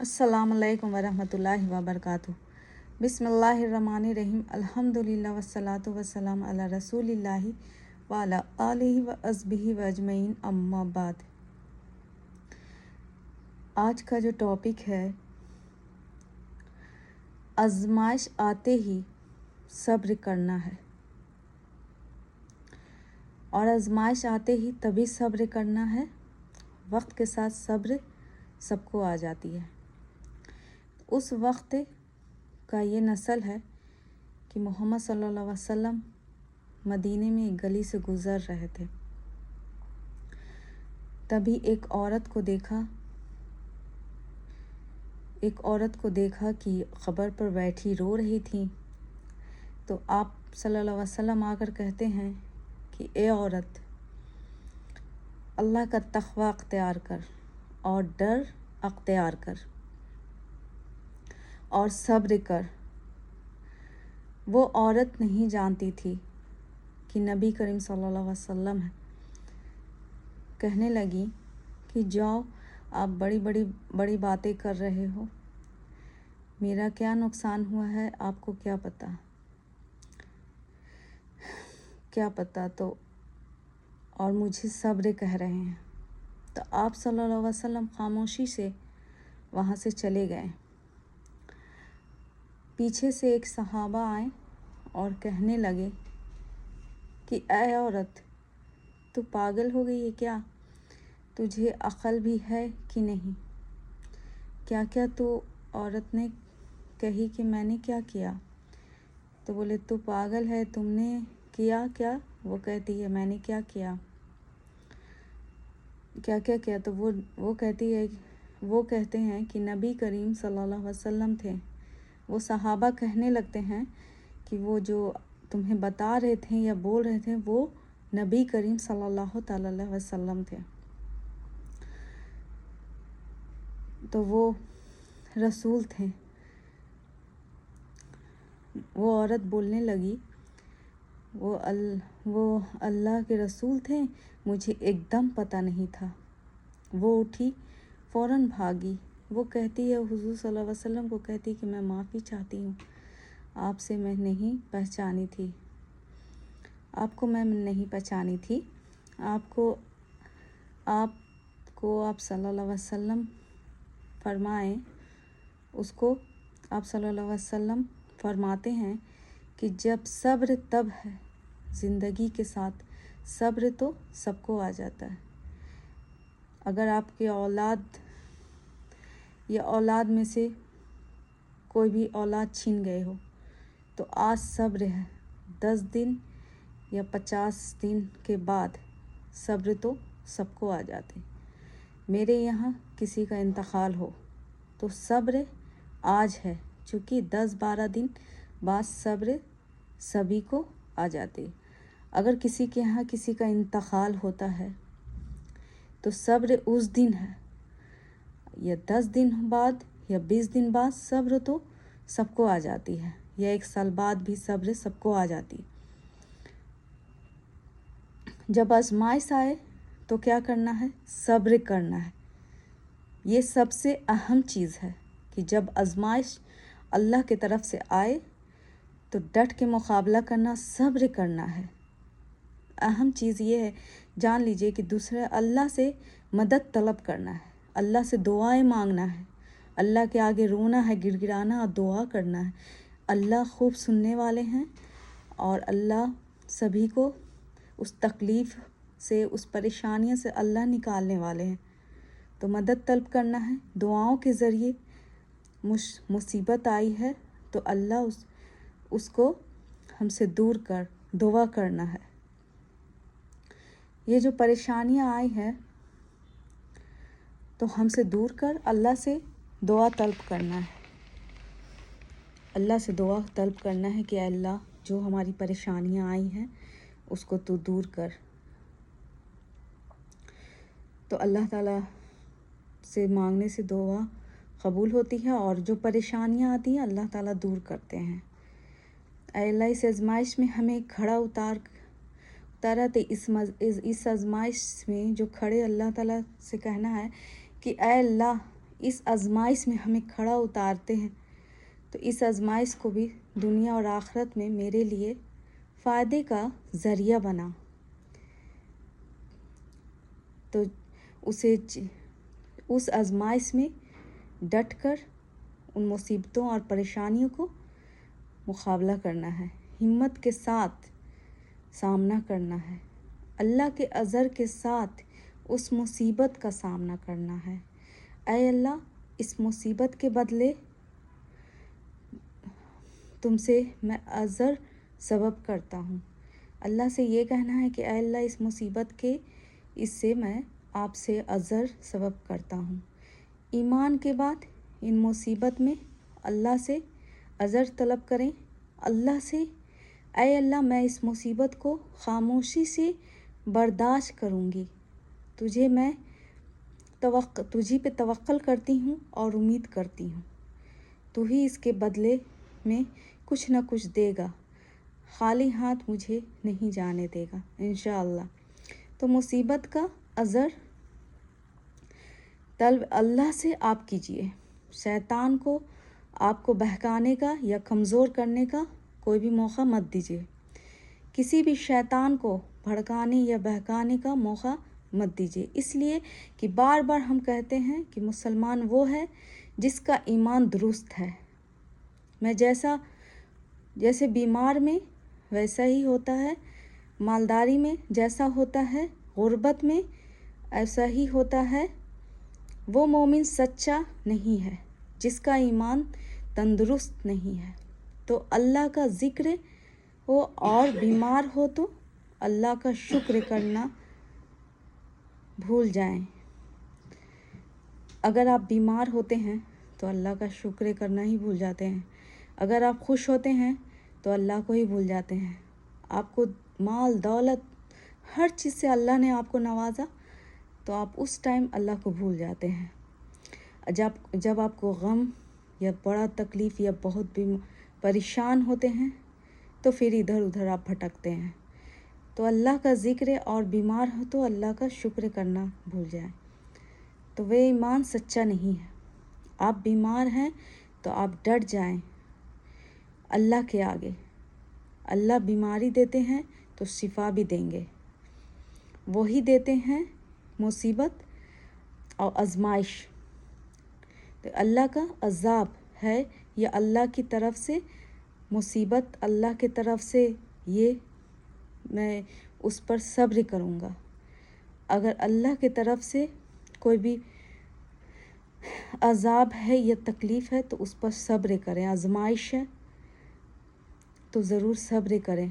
अस्सलाम वालेकुम वरहमतुल्लाहि वबरकातुहू। बिस्मिल्लाहिर्रहमानिर्रहीम। अल्हम्दुलिल्लाह वस्सलातु वस्सलाम अला रसूलिल्लाहि व अला आलिहि व अस्हबिहि व अजमईन, अम्मा बाद। आज का जो टॉपिक है, आजमाइश आते ही सब्र करना है, और आजमाइश आते ही तभी सब्र करना है, वक्त के साथ सब्र सबको आ जाती है। उस वक्त का ये नस्ल है कि मोहम्मद सल्लल्लाहु अलैहि वसल्लम मदीने में एक गली से गुज़र रहे थे। तभी एक औरत को देखा कि क़ब्र पर बैठी रो रही थी। तो आप सल्लल्लाहु अलैहि वसल्लम आकर कहते हैं कि ए औरत, अल्लाह का तक़वा अख्तियार कर और डर अख्तियार कर और सब्र कर। वो औरत नहीं जानती थी कि नबी करीम सल्लल्लाहु अलैहि वसल्लम है। कहने लगी कि जाओ, आप बड़ी बातें कर रहे हो, मेरा क्या नुकसान हुआ है आपको क्या पता तो, और मुझे सब्र कह रहे हैं। तो आप सल्लल्लाहु अलैहि वसल्लम खामोशी से वहाँ से चले गए। पीछे से एक सहाबा आए और कहने लगे कि ऐ औरत, तू पागल हो गई है क्या? तुझे अक्ल भी है कि नहीं? क्या क्या तो औरत ने कही कि मैंने क्या किया? तो बोले तू पागल है, तुमने किया क्या? वो कहती है मैंने क्या किया? क्या क्या किया? तो वो कहते हैं कि नबी करीम सल्लल्लाहु अलैहि वसल्लम थे। वो सहाबा कहने लगते हैं कि वो जो तुम्हें बता रहे थे या बोल रहे थे, वो नबी करीम सल्लल्लाहु अलैहि वसल्लम थे। तो वो रसूल थे। वो औरत बोलने लगी, वो अल्लाह के रसूल थे, मुझे एकदम पता नहीं था। वो उठी, फ़ौरन भागी। वो कहती है हुज़ूर सल्लल्लाहु अलैहि वसल्लम को कहती कि मैं माफ़ी चाहती हूँ, आपको मैं नहीं पहचानी थी। आपको आप सल्लल्लाहु अलैहि वसल्लम फरमाएं, उसको आप सल्लल्लाहु अलैहि वसल्लम फरमाते हैं कि जब सब्र तब है, ज़िंदगी के साथ सब्र तो सबको आ जाता है। अगर आपके औलाद में से कोई भी औलाद छीन गए हो, तो आज सब्र है, 10 दिन या 50 दिन के बाद सब्र तो सबको आ जाते। मेरे यहाँ किसी का इंतकाल हो तो सब्र आज है, चूँकि 10-12 दिन बाद सब्र सभी को आ जाते। अगर किसी के यहाँ किसी का इंतकाल होता है तो सब्र उस दिन है, या 10 दिन बाद या 20 दिन बाद सब्र तो सबको आ जाती है, या 1 साल बाद भी सब्र सबको आ जाती। जब आजमाइश आए तो क्या करना है? सब्र करना है। ये सबसे अहम चीज़ है कि जब आजमाइश अल्लाह की तरफ से आए तो डट के मुकाबला करना, सब्र करना है। अहम चीज़ ये है, जान लीजिए कि दूसरे अल्लाह से मदद तलब करना है, अल्लाह से दुआएं मांगना है, अल्लाह के आगे रोना है, गिड़गिड़ाना और दुआ करना है। अल्लाह खूब सुनने वाले हैं और अल्लाह सभी को उस तकलीफ़ से, उस परेशानियों से अल्लाह निकालने वाले हैं। तो मदद तलब करना है दुआओं के ज़रिए। मुसीबत आई है तो अल्लाह उसको हमसे दूर कर, दुआ करना है। ये जो परेशानियां आई हैं तो हमसे दूर कर, अल्लाह से दुआ तलब करना है। अल्लाह से दुआ तलब करना है कि अल्लाह जो हमारी परेशानियां आई हैं उसको तू दूर कर। तो अल्लाह ताला से मांगने से दुआ कबूल होती है, और जो परेशानियां आती हैं अल्लाह ताला दूर करते हैं। अल्लाह इस आजमाइश में हमें खड़ा उतारा। तो इस आजमाइश में जो खड़े, अल्लाह ताला से कहना है कि ऐ अल्लाह, اس آزمائش میں ہمیں کھڑا اتارتے ہیں، تو اس آزمائش کو بھی دنیا اور آخرت میں میرے لیے فائدے کا ذریعہ بنا۔ تو اس آزمائش میں ڈٹ کر ان مصیبتوں اور پریشانیوں کو مقابلہ کرنا ہے، ہمت کے ساتھ سامنا کرنا ہے، اللہ کے عذر کے ساتھ اس مصیبت کا سامنا کرنا ہے۔ اے اللہ، اس مصیبت کے بدلے تم سے میں عذر سبب کرتا ہوں۔ اللہ سے یہ کہنا ہے کہ اے اللہ، اس مصیبت کے اس سے میں آپ سے عذر سبب کرتا ہوں۔ ایمان کے بعد ان مصیبت میں اللہ سے عذر طلب کریں، اللہ سے اے اللہ میں اس مصیبت کو خاموشی سے برداشت کروں گی، تجھے پہ توکل کرتی ہوں اور امید کرتی ہوں، تو ہی اس کے بدلے میں کچھ نہ کچھ دے گا، خالی ہاتھ مجھے نہیں جانے دے گا انشاءاللہ۔ تو مصیبت کا عذر طلب اللہ سے آپ کیجئے، شیطان کو آپ کو بہکانے کا یا کمزور کرنے کا کوئی بھی موقع مت دیجیے، کسی بھی شیطان کو بھڑکانے یا بہکانے کا موقع مت دیجیے، اس لیے کہ بار بار ہم کہتے ہیں کہ مسلمان وہ ہے جس کا ایمان درست ہے۔ میں جیسے بیمار میں ویسا ہی ہوتا ہے، مالداری میں جیسا ہوتا ہے، غربت میں ایسا ہی ہوتا ہے۔ وہ مومن سچا نہیں ہے جس کا ایمان تندرست نہیں ہے۔ تو اللہ کا ذکر ہو اور بیمار ہو تو اللہ کا شکر کرنا بھول جائیں۔ اگر آپ بیمار ہوتے ہیں تو اللہ کا شکر کرنا ہی بھول جاتے ہیں، اگر آپ خوش ہوتے ہیں تو اللہ کو ہی بھول جاتے ہیں۔ آپ کو مال دولت ہر چیز سے اللہ نے آپ کو نوازا تو آپ اس ٹائم اللہ کو بھول جاتے ہیں۔ جب آپ کو غم یا بڑا تکلیف یا بہت بھی پریشان ہوتے ہیں تو پھر ادھر ادھر آپ بھٹکتے ہیں۔ تو اللہ کا ذکر اور بیمار ہو تو اللہ کا شکر کرنا بھول جائیں، تو وہ ایمان سچا نہیں ہے۔ آپ بیمار ہیں تو آپ ڈٹ جائیں اللہ کے آگے، اللہ بیماری دیتے ہیں تو شفا بھی دیں گے، وہی دیتے ہیں مصیبت اور آزمائش۔ تو اللہ کا عذاب ہے یا اللہ کی طرف سے مصیبت، اللہ کی طرف سے یہ میں اس پر صبر کروں گا۔ اگر اللہ کی طرف سے کوئی بھی عذاب ہے یا تکلیف ہے تو اس پر صبر کریں، آزمائش ہے تو ضرور صبر کریں۔